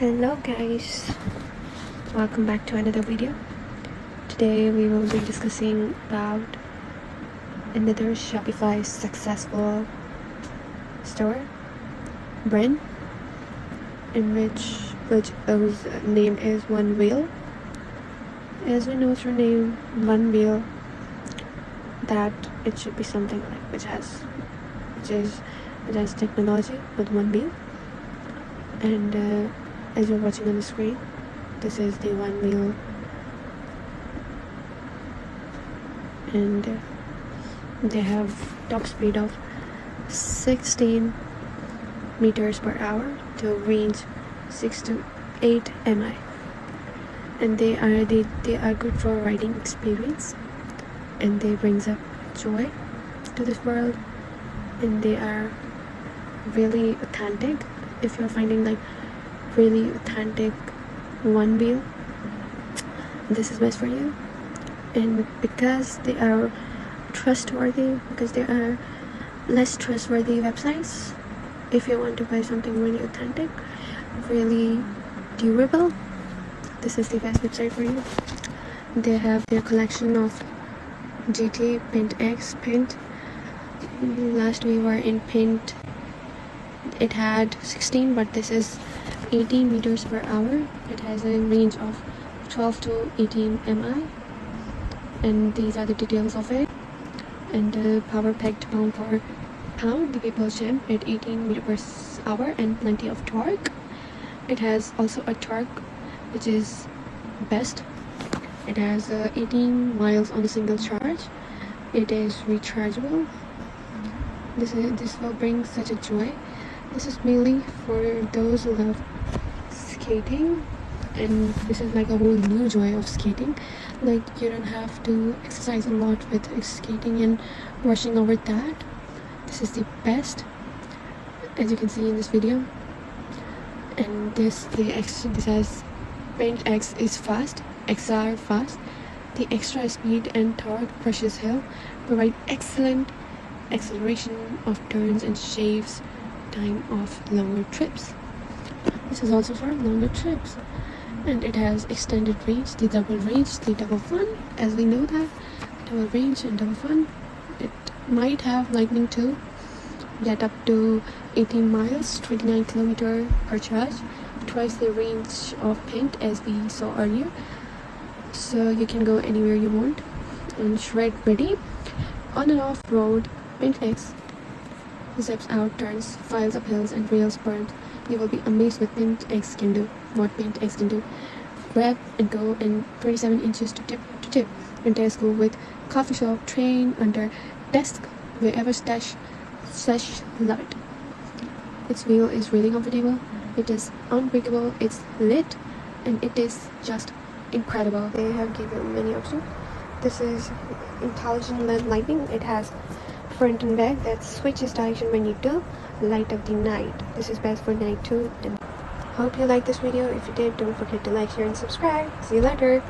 Hello guys, welcome back to another video. Today we will be discussing about another Shopify successful store brand in which whose name is One Wheel. As we know through name One Wheel that it should be something like which has technology with one wheel. And as you're watching on the screen, this is the One Wheel, and they have top speed of 16 meters per hour to range 6 to 8 mi, and they are good for riding experience, and they brings up joy to this world, and they are really authentic. If you're finding like really authentic one wheel, this is best for you. And because they are trustworthy, because there are less trustworthy websites, if you want to buy something really authentic, really durable, this is the best website for you. They have their collection of GT, Paint X, Paint. Last we were in Paint, it had 16, but this is 18 meters per hour. It has a range of 12 to 18 mi, and these are the details of it. And power packed pound for pound, the People's Champ at 18 meters per hour and plenty of torque. It has also a torque which is best. It has 18 miles on a single charge. It is rechargeable. This will bring such a joy. This is mainly for those who love skating, and this is like a whole new joy of skating. Like, you don't have to exercise a lot with skating and rushing over that. This is the best, as you can see in this video. And this has Paint X is fast, XR fast. The extra speed and torque brushes hill provide excellent acceleration of turns and shaves time of longer trips. This is also for longer trips, and it has extended range, the double fun, as we know that double range and double fun. It might have lightning too, get up to 18 miles, 29 kilometer per charge, twice the range of Paint as we saw earlier, so you can go anywhere you want. And shred ready on and off road, Paint X zips out turns, files up hills and rails burnt. You will be amazed what Paint X can do. Grab and go in 27 inches to tip. And test go with coffee shop, train, under desk, wherever stash love it. Its wheel is really comfortable. It is unbreakable. It's lit, and it is just incredible. They have given many options. This is intelligent LED lighting. It has front and back that switches direction when you do light up the night. This is best for night too. And hope you liked this video. If you did, don't forget to like, share and subscribe. See you later.